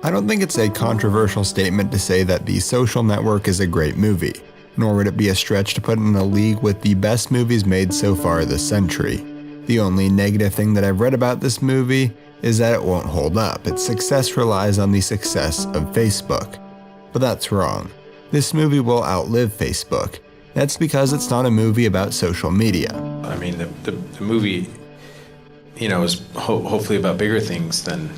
I don't think it's a controversial statement to say that The Social Network is a great movie, nor would it be a stretch to put it in a league with the best movies made so far this century. The only negative thing that I've read about this movie is that it won't hold up. Its success relies on the success of Facebook. But that's wrong. This movie will outlive Facebook. That's because it's not a movie about social media. I mean, the movie, is hopefully about bigger things than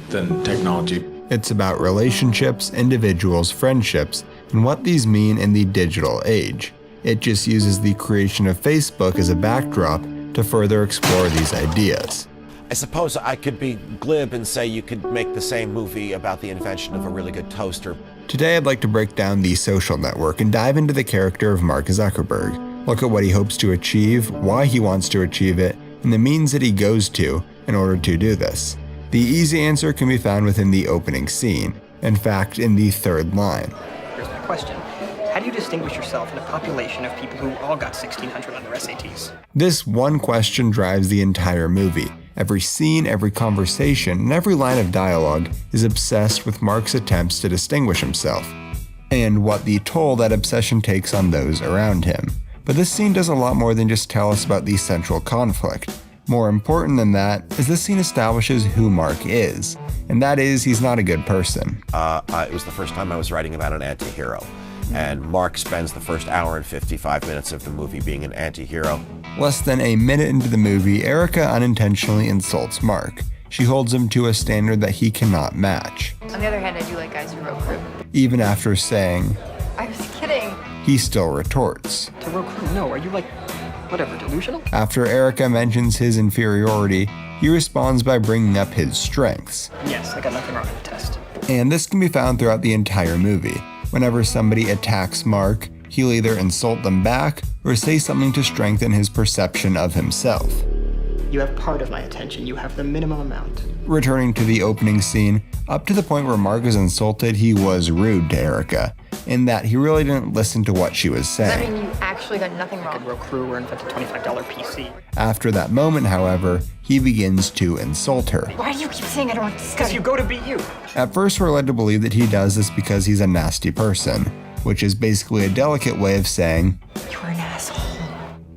technology. It's about relationships, individuals, friendships, and what these mean in the digital age. It just uses the creation of Facebook as a backdrop to further explore these ideas. I suppose I could be glib and say you could make the same movie about the invention of a really good toaster. Today I'd like to break down The Social Network and dive into the character of Mark Zuckerberg, look at what he hopes to achieve, why he wants to achieve it, and the means that he goes to in order to do this. The easy answer can be found within the opening scene, in fact in the third line. Here's my question. How do you distinguish yourself in a population of people who all got 1,600 on their SATs? This one question drives the entire movie. Every scene, every conversation, and every line of dialogue is obsessed with Mark's attempts to distinguish himself, and what the toll that obsession takes on those around him. But this scene does a lot more than just tell us about the central conflict. More important than that is this scene establishes who Mark is, and that is he's not a good person. It was the first time I was writing about an anti-hero, and Mark spends the first hour and 55 minutes of the movie being an anti-hero. Less than a minute into the movie, Erica unintentionally insults Mark. She holds him to a standard that he cannot match. On the other hand, I do like guys who row crew. Even after saying, I was kidding. he still retorts. To row crew, no. Are you delusional? After Erica mentions his inferiority, he responds by bringing up his strengths. Yes, I got nothing wrong with the test. And this can be found throughout the entire movie. Whenever somebody attacks Mark, he'll either insult them back or say something to strengthen his perception of himself. You have part of my attention. You have the minimum amount. Returning to the opening scene, up to the point where Mark is insulted, he was rude to Erica, in that he really didn't listen to what she was Does that saying. mean you actually got nothing I wrong? could row crew or invent a $25 PC. After that moment, however, he begins to insult her. Why do you keep saying I don't want to Because study? you go to BU. At first, we're led to believe that he does this because he's a nasty person, which is basically a delicate way of saying, You're an asshole.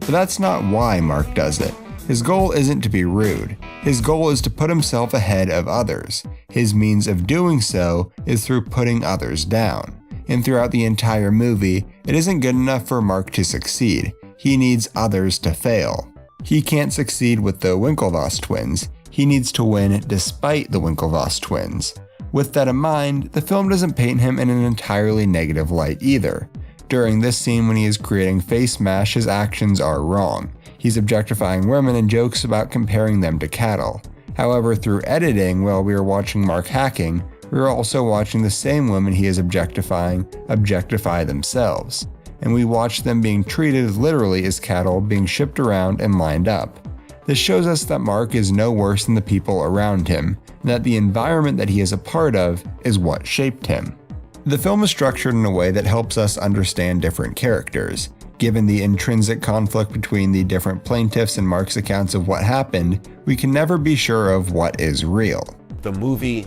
but that's not why Mark does it. His goal isn't to be rude. His goal is to put himself ahead of others. His means of doing so is through putting others down. And throughout the entire movie, it isn't good enough for Mark to succeed. He needs others to fail. He can't succeed with the Winklevoss twins. He needs to win despite the Winklevoss twins. With that in mind, the film doesn't paint him in an entirely negative light either. During this scene when he is creating Face Mash, his actions are wrong. He's objectifying women and jokes about comparing them to cattle. However, through editing, while we are watching Mark hacking, we are also watching the same women he is objectifying objectify themselves. And we watch them being treated literally as cattle being shipped around and lined up. This shows us that Mark is no worse than the people around him, and that the environment that he is a part of is what shaped him. The film is structured in a way that helps us understand different characters. Given the intrinsic conflict between the different plaintiffs and Mark's accounts of what happened, we can never be sure of what is real. The movie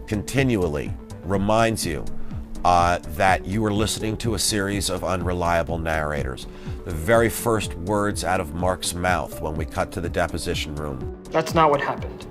continually reminds you that you are listening to a series of unreliable narrators. The very first words out of Mark's mouth when we cut to the deposition room. That's not what happened.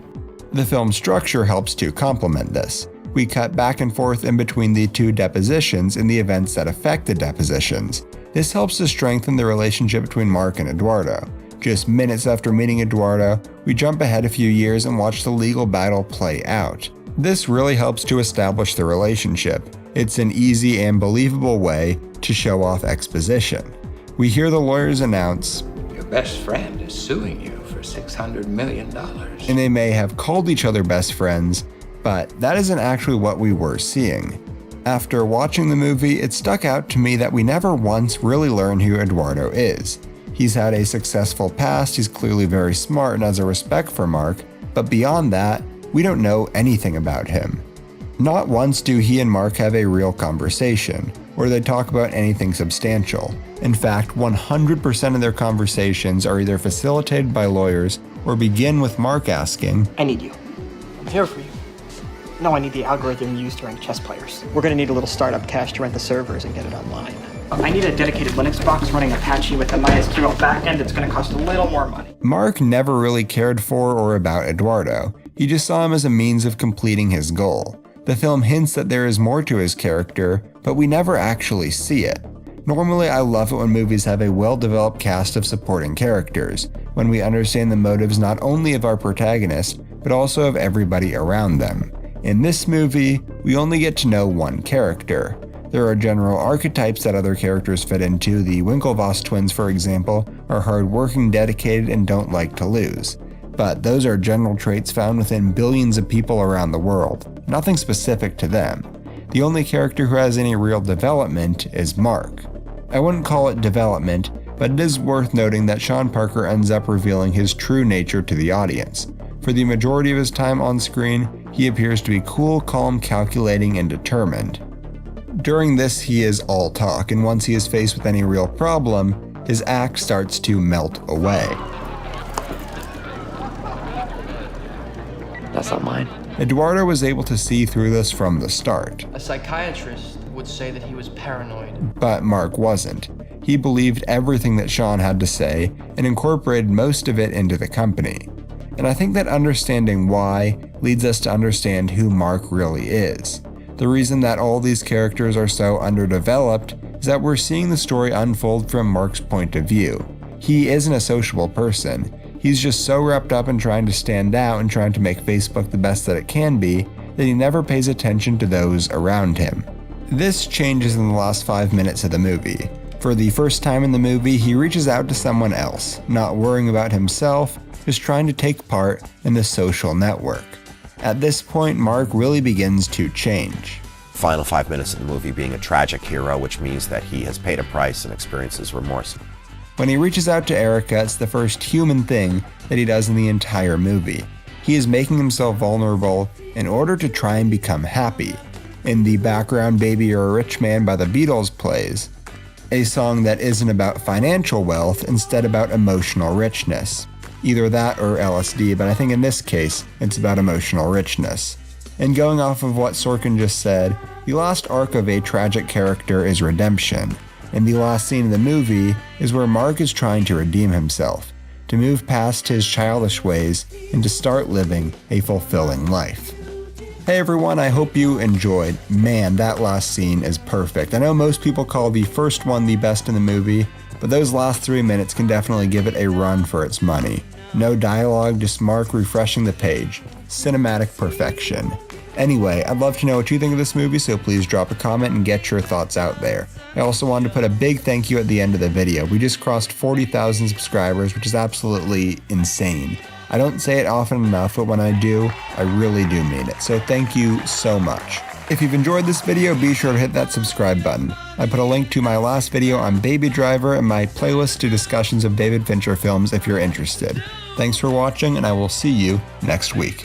The film's structure helps to complement this. We cut back and forth in between the two depositions and the events that affect the depositions. This helps to strengthen the relationship between Mark and Eduardo. Just minutes after meeting Eduardo, we jump ahead a few years and watch the legal battle play out. This really helps to establish the relationship. It's an easy and believable way to show off exposition. We hear the lawyers announce, Your best friend is suing you for $600 million. and they may have called each other best friends, but that isn't actually what we were seeing. After watching the movie, it stuck out to me that we never once really learn who Eduardo is. He's had a successful past, he's clearly very smart and has a respect for Mark, but beyond that, we don't know anything about him. Not once do he and Mark have a real conversation, or they talk about anything substantial. In fact, 100% of their conversations are either facilitated by lawyers or begin with Mark asking, I need you. I'm here for you. No, I need the algorithm used to rank chess players. We're gonna need a little startup cash to rent the servers and get it online. I need a dedicated Linux box running Apache with a MySQL backend. It's gonna cost a little more money. Mark never really cared for or about Eduardo. He just saw him as a means of completing his goal. The film hints that there is more to his character, but we never actually see it. Normally, I love it when movies have a well-developed cast of supporting characters, when we understand the motives not only of our protagonist, but also of everybody around them. In this movie, we only get to know one character. There are general archetypes that other characters fit into. The Winklevoss twins, for example, are hardworking, dedicated, and don't like to lose. But those are general traits found within billions of people around the world, nothing specific to them. The only character who has any real development is Mark. I wouldn't call it development, but it is worth noting that Sean Parker ends up revealing his true nature to the audience. For the majority of his time on screen, he appears to be cool, calm, calculating, and determined. During this, he is all talk, and once he is faced with any real problem, his act starts to melt away. That's not mine. Eduardo was able to see through this from the start. A psychiatrist would say that he was paranoid. But Mark wasn't. He believed everything that Sean had to say and incorporated most of it into the company. And I think that understanding why leads us to understand who Mark really is. The reason that all these characters are so underdeveloped is that we're seeing the story unfold from Mark's point of view. He isn't a sociable person. He's just so wrapped up in trying to stand out and trying to make Facebook the best that it can be that he never pays attention to those around him. This changes in the last 5 minutes of the movie. For the first time in the movie, he reaches out to someone else, not worrying about himself, just trying to take part in the social network. At this point, Mark really begins to change. Final 5 minutes of the movie being a tragic hero, which means that he has paid a price and experiences remorse. When he reaches out to Erica, it's the first human thing that he does in the entire movie. He is making himself vulnerable in order to try and become happy. In the background, Baby You're a Rich Man by the Beatles plays, a song that isn't about financial wealth, instead about emotional richness. Either that or LSD, but I think in this case, it's about emotional richness. And going off of what Sorkin just said, the last arc of a tragic character is redemption. And the last scene of the movie is where Mark is trying to redeem himself, to move past his childish ways and to start living a fulfilling life. Hey everyone, I hope you enjoyed. Man, that last scene is perfect. I know most people call the first one the best in the movie, but those last 3 minutes can definitely give it a run for its money. No dialogue, just Mark refreshing the page. Cinematic perfection. Anyway, I'd love to know what you think of this movie, so please drop a comment and get your thoughts out there. I also wanted to put a big thank you at the end of the video. We just crossed 40,000 subscribers, which is absolutely insane. I don't say it often enough, but when I do, I really do mean it. So thank you so much. If you've enjoyed this video, be sure to hit that subscribe button. I put a link to my last video on Baby Driver and my playlist to discussions of David Fincher films if you're interested. Thanks for watching, and I will see you next week.